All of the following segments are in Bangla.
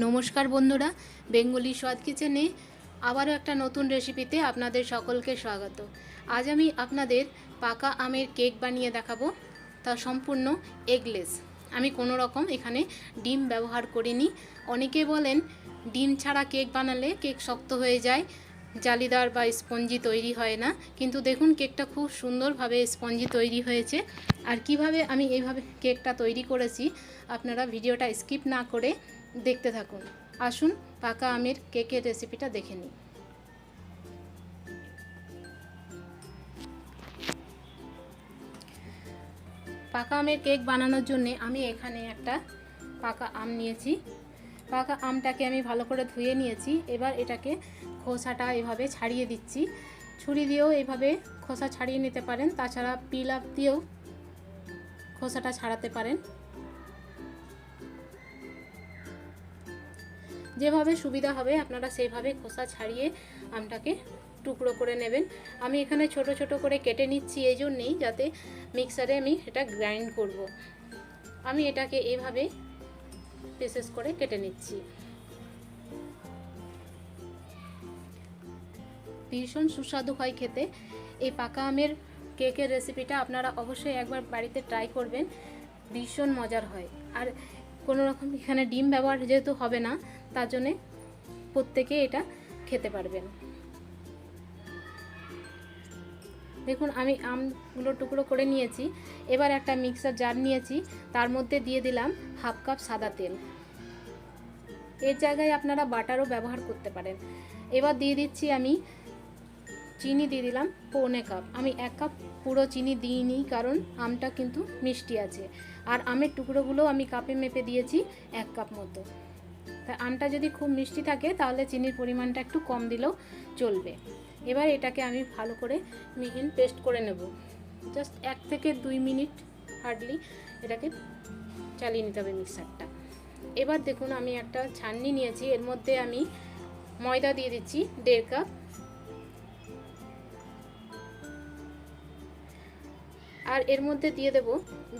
নমস্কার বন্ধুরা, বেঙ্গলি স্বাদ কিচেনে আবারও একটা নতুন রেসিপিতে আপনাদের সকলকে স্বাগত। আজ আমি আপনাদের পাকা আমের কেক বানিয়ে দেখাবো, তা সম্পূর্ণ এগলেস। আমি কোনো রকম এখানে ডিম ব্যবহার করিনি। অনেকে বলেন ডিম ছাড়া কেক বানালে কেক শক্ত হয়ে যায়, জালিদার বা স্পঞ্জি তৈরি হয় না, কিন্তু দেখুন কেকটা খুব সুন্দরভাবে স্পঞ্জি তৈরি হয়েছে। আর কিভাবে আমি এইভাবে কেকটা তৈরি করেছি আপনারা ভিডিওটা স্কিপ না করে দেখতে থাকুন। আসুন পাকা আমের কেকের রেসিপিটা দেখে নিই। পাকা আমের কেক বানানোর জন্য আমি এখানে একটা পাকা আম নিয়েছি। পাকা আমটাকে আমি ভালো করে ধুয়ে নিয়েছি। এবার এটাকে খোসাটা এভাবে ছাড়িয়ে দিচ্ছি। ছুরি দিয়েও এভাবে খোসা ছাড়িয়ে নিতে পারেন, তাছাড়া পিল আপ দিয়েও খোসাটা ছাড়াতে পারেন, যেভাবে সুবিধা হবে আপনারা সেইভাবে খোসা ছাড়িয়ে আমটাকে টুকরো করে নেবেন। আমি এখানে ছোট ছোট করে কেটে নিচ্ছি এই জন্যেই যাতে মিক্সারে আমি এটা গ্রাইন্ড করব। আমি এটাকে এইভাবে পিসেস করে কেটে নিচ্ছি। ভীষণ সুস্বাদু হয় খেতে। এই পাকা আমের কেকের রেসিপিটা আপনারা অবশ্যই একবার বাড়িতে ট্রাই করবেন, ভীষণ মজার হয়। আর কোনো রকম এখানে ডিম ব্যবহার যেহেতু হবে না, তার জন্যে প্রত্যেকে এটা খেতে পারবেন। দেখুন আমি আমগুলো টুকরো করে নিয়েছি। এবার একটা মিক্সার জার নিয়েছি, তার মধ্যে দিয়ে দিলাম হাফ কাপ সাদা তেল। এর জায়গায় আপনারা বাটারও ব্যবহার করতে পারেন। এবার দিয়ে দিচ্ছি আমি চিনি, দিয়ে দিলাম পৌনে কাপ। আমি 1 কাপ পুরো চিনি দিইনি, কারণ আমটা কিন্তু মিষ্টি আছে। আর আমের টুকরোগুলো আমি কাপে মেপে দিয়েছি 1 কাপ মতো। তা আমটা যদি খুব মিষ্টি থাকে তাহলে চিনির পরিমাণটা একটু কম দিলেও চলবে। এবার এটাকে আমি ভালো করে মিহিন পেস্ট করে নেব। জাস্ট 1 থেকে 2 মিনিট হার্ডলি এটাকে চালিয়ে নিতে হবে মিক্সারটা। এবার দেখুন আমি একটা ছাঁকনি নিয়েছি, এর মধ্যে আমি ময়দা দিয়ে দিচ্ছি 1.5 কাপ। আর এর মধ্যে দিয়ে দেব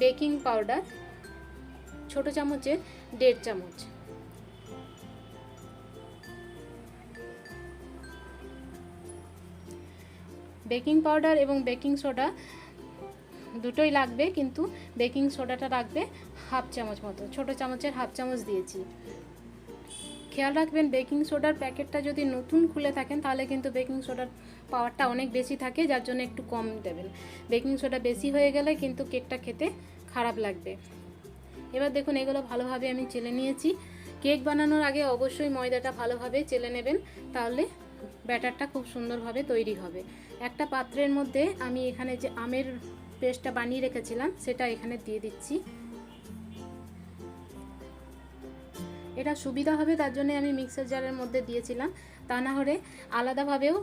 বেকিং পাউডার ছোট চামচের 1.5 চামচ। বেকিং পাউডার এবং বেকিং সোডা দুটোই লাগবে, কিন্তু বেকিং সোডাটা লাগবে হাফ চামচ মতো, ছোট চামচের হাফ চামচ দিয়েছি। খেয়াল রাখবেন বেকিং সোডার প্যাকেটটা যদি নতুন খুলে থাকেন তাহলে কিন্তু বেকিং সোডার পাওয়ারটা অনেক বেশি থাকে, যার জন্য একটু কম দেবেন। বেকিং সোডা বেশি হয়ে গেলে কিন্তু কেকটা খেতে খারাপ লাগবে। এবার দেখুন এগুলো ভালোভাবে আমি চেলে নিয়েছি। কেক বানানোর আগে অবশ্যই ময়দাটা ভালোভাবে চেলে নেবেন, তাহলে ব্যাটারটা খুব সুন্দরভাবে তৈরি হবে। একটা পাত্রের মধ্যে আমি এখানে যে আমের পেস্টটা বানিয়ে রেখেছিলাম সেটা এখানে দিয়ে দিচ্ছি। এটা সুবিধা হবে তার জন্য আমি মিক্সার জারের মধ্যে দিয়েছিলাম, তা না হলে আলাদাভাবেও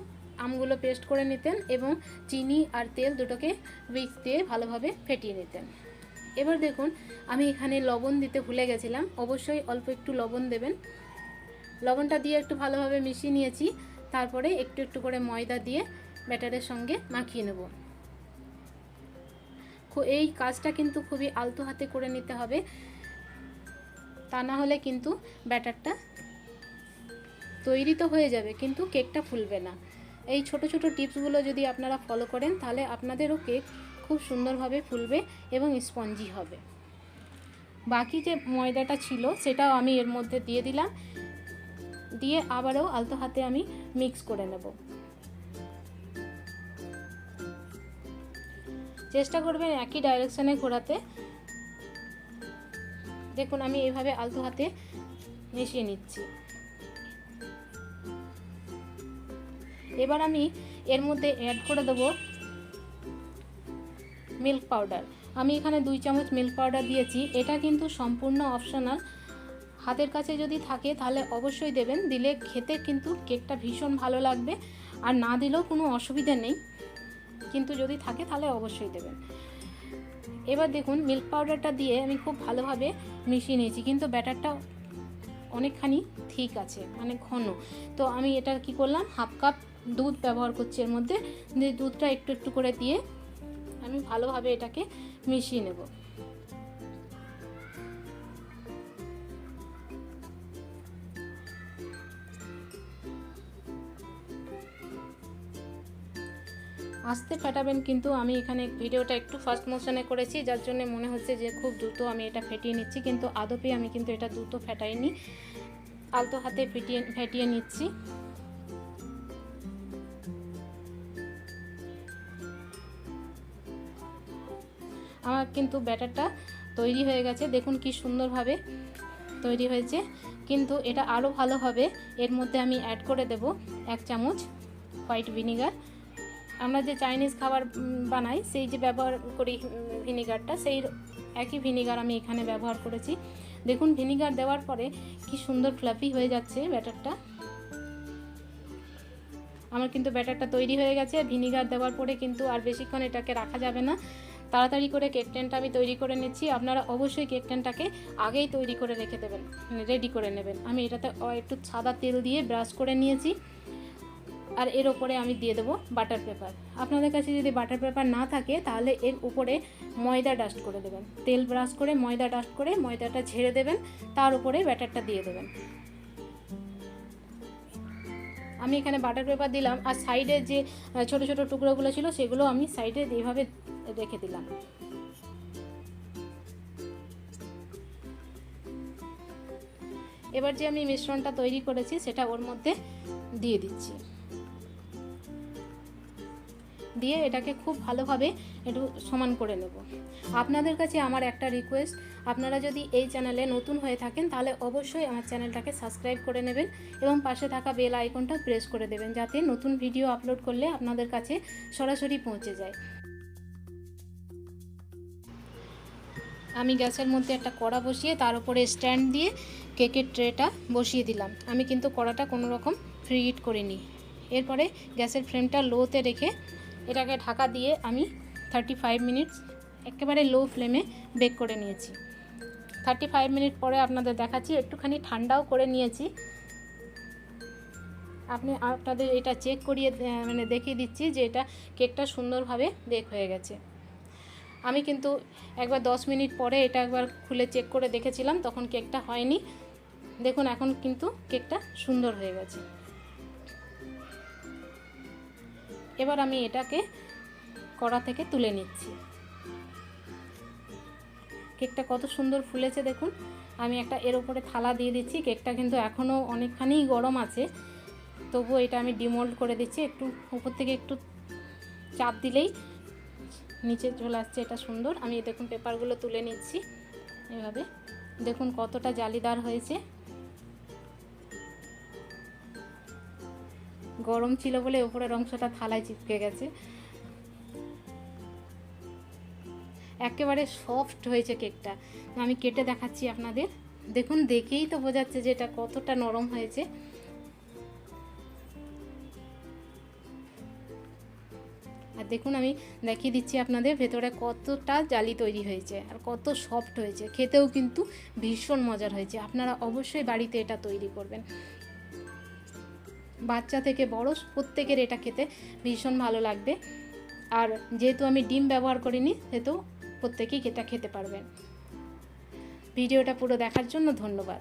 আমগুলো পেস্ট করে নিতেন এবং চিনি আর তেল দুটোকে উইক্স দিয়ে ভালোভাবে ফেটিয়ে নিতেন। এবার দেখুন আমি এখানে লবণ দিতে ভুলে গেছিলাম, অবশ্যই অল্প একটু লবণ দেবেন। লবণটা দিয়ে একটু ভালোভাবে মিশিয়ে নিয়েছি। তারপরে একটু একটু করে ময়দা দিয়ে ব্যাটারের সঙ্গে মাখিয়ে নেব। এই কাজটা কিন্তু খুবই আলতো হাতে করে নিতে হবে, তা না হলে কিন্তু ব্যাটারটা তৈরি তো হয়ে যাবে কিন্তু কেকটা ফুলবে না। এই ছোট ছোট টিপসগুলো যদি আপনারা ফলো করেন তাহলে আপনাদেরও কেক খুব সুন্দরভাবে ফুলবে এবং স্পঞ্জি হবে। বাকি যে ময়দাটা ছিল সেটাও আমি এর মধ্যে দিয়ে দিলাম, দিয়ে আবারও আলতো হাতে আমি মিক্স করে নেব। চেষ্টা করবেন একই ডাইরেকশনে ঘোরাতে। দেখুন আমি এইভাবে আলতো হাতে মিশিয়ে নিচ্ছি। এবার আমি এর মধ্যে অ্যাড করে দেব মিল্ক পাউডার। আমি এখানে 2 চামচ মিল্ক পাউডার দিয়েছি। এটা কিন্তু সম্পূর্ণ অপশনাল, হাতের কাছে যদি থাকে তাহলে অবশ্যই দেবেন, দিলে খেতে কিন্তু কেকটা ভীষণ ভালো লাগবে। আর না দিলেও কোনো অসুবিধা নেই, কিন্তু যদি থাকে তাহলে অবশ্যই দেবেন। এবার দেখুন মিল্ক পাউডারটা দিয়ে আমি খুব ভালোভাবে মিশিয়ে নিয়েছি, কিন্তু ব্যাটারটা অনেকখানি ঠিক আছে, মানে ঘন। তো আমি এটা কি করলাম, হাফ কাপ দুধ ব্যবহার করছি এর মধ্যে। দুধটা একটু একটু করে দিয়ে আমি ভালোভাবে এটাকে মিশিয়ে নেব। আস্তে ফেটাবেন, কিন্তু আমি এখানে ভিডিওটা একটু ফাস্ট মোশনে করেছি, যার জন্য মনে হচ্ছে যে খুব দ্রুত আমি এটা ফেটিয়ে নিচ্ছি, কিন্তু আদপে আমি কিন্তু এটা দ্রুত ফেটাইনি, আলতো হাতে ফেটিয়ে নিচ্ছি। আমার কিন্তু ব্যাটারটা তৈরি হয়ে গেছে, দেখুন কি সুন্দরভাবে তৈরি হয়েছে। কিন্তু এটা আরও ভালো হবে, এর মধ্যে আমি অ্যাড করে দেব 1 চামচ হোয়াইট ভিনিগার। আমরা যে চাইনিজ খাবার বানাই সেই যে ব্যবহার করি ভিনিগারটা, সেই একই ভিনিগার আমি এখানে ব্যবহার করেছি। দেখুন ভিনিগার দেওয়ার পরে কি সুন্দর ফ্লাফি হয়ে যাচ্ছে ব্যাটারটা। আমার কিন্তু ব্যাটারটা তৈরি হয়ে গেছে। ভিনিগার দেওয়ার পরে কিন্তু আর বেশিক্ষণ এটাকে রাখা যাবে না, তাড়াতাড়ি করে কেক টিনটা আমি তৈরি করে নিচ্ছি। আপনারা অবশ্যই কেক টিনটাকে আগেই তৈরি করে রেখে দেবেন, রেডি করে নেবেন। আমি এটাতে একটু সাদা তেল দিয়ে ব্রাশ করে নিয়েছি, আর এর উপরে আমি দিয়ে দেবো বাটার পেপার। আপনাদের কাছে যদি বাটার পেপার না থাকে তাহলে এর উপরে ময়দা ডাস্ট করে দেবেন, তেল ব্রাশ করে ময়দা ডাস্ট করে ময়দাটা ঝেড়ে দেবেন, তার উপরে ব্যাটারটা দিয়ে দেবেন। আমি এখানে বাটার পেপার দিলাম, আর সাইডে যে ছোট ছোট টুকরোগুলো ছিল সেগুলো আমি সাইডে এইভাবে রেখে দিলাম। এবার যে আমি মিশ্রণটা তৈরি করেছি সেটা ওর মধ্যে দিয়ে দিচ্ছি, দিয়ে এটাকে খুব ভালোভাবে একটু সমান করে নেব। আপনাদের কাছে আমার একটা রিকোয়েস্ট, আপনারা যদি এই চ্যানেলে নতুন হয়ে থাকেন তাহলে অবশ্যই আমার চ্যানেলটাকে সাবস্ক্রাইব করে নেবেন এবং পাশে থাকা বেল আইকনটা প্রেস করে দেবেন, যাতে নতুন ভিডিও আপলোড করলে আপনাদের কাছে সরাসরি পৌঁছে যায়। আমি গ্যাসের মধ্যে একটা কড়া বসিয়ে তার উপরে স্ট্যান্ড দিয়ে কেকের ট্রেটা বসিয়ে দিলাম। আমি কিন্তু কড়াটা কোনো রকম প্রি হিট করিনি। এরপরে গ্যাসের ফ্লেমটা লোতে রেখে এটাকে ঢাকা দিয়ে আমি 35 মিনিটস একেবারে লো ফ্লেমে বেক করে নিয়েছি। 35 মিনিট পরে আপনাদের দেখাচ্ছি, একটুখানি ঠান্ডাও করে নিয়েছি। আপনাদের এটা চেক করিয়ে দেখিয়ে দিচ্ছি যে এটা কেকটা সুন্দরভাবে বেক হয়ে গেছে। আমি কিন্তু একবার 10 মিনিট পরে এটা একবার খুলে চেক করে দেখেছিলাম, তখন কেকটা হয়নি। দেখুন এখন কিন্তু কেকটা সুন্দর হয়ে গেছে। এবার আমি এটাকে কড়া থেকে তুলে নিচ্ছি। কেকটা কত সুন্দর ফুলেছে দেখুন। আমি একটা এর উপরে থালা দিয়ে দিচ্ছি। কেকটা কিন্তু এখনও অনেকখানি গরম আছে, তবুও এটা আমি ডিমোল্ড করে দিচ্ছি। একটু উপর থেকে একটু চাপ দিলেই নিচে চলে আসছে, এটা সুন্দর। আমি দেখুন পেপারগুলো তুলে নিচ্ছি এভাবে, দেখুন কতটা জালিদার হয়েছে। গরম ছিল বলে উপরের অংশটা থালায় চিপকে গেছে। একেবারে সফট হয়েছে কেকটা। আমি কেটে দেখাচ্ছি আপনাদের, দেখুন দেখেই তো বোঝাচ্ছে যে এটা কতটা নরম হয়েছে। আর দেখুন আমি দেখিয়ে দিচ্ছি আপনাদের ভেতরে কতটা জালি তৈরি হয়েছে আর কত সফট হয়েছে। খেতেও কিন্তু ভীষণ মজার হয়েছে। আপনারা অবশ্যই বাড়িতে এটা তৈরি করবেন। বাচ্চা থেকে বড় প্রত্যেকের এটা খেতে ভীষণ ভালো লাগবে। আর যেহেতু আমি ডিম ব্যবহার করিনি, সেহেতু প্রত্যেকেই এটা খেতে পারবেন। ভিডিওটা পুরো দেখার জন্য ধন্যবাদ।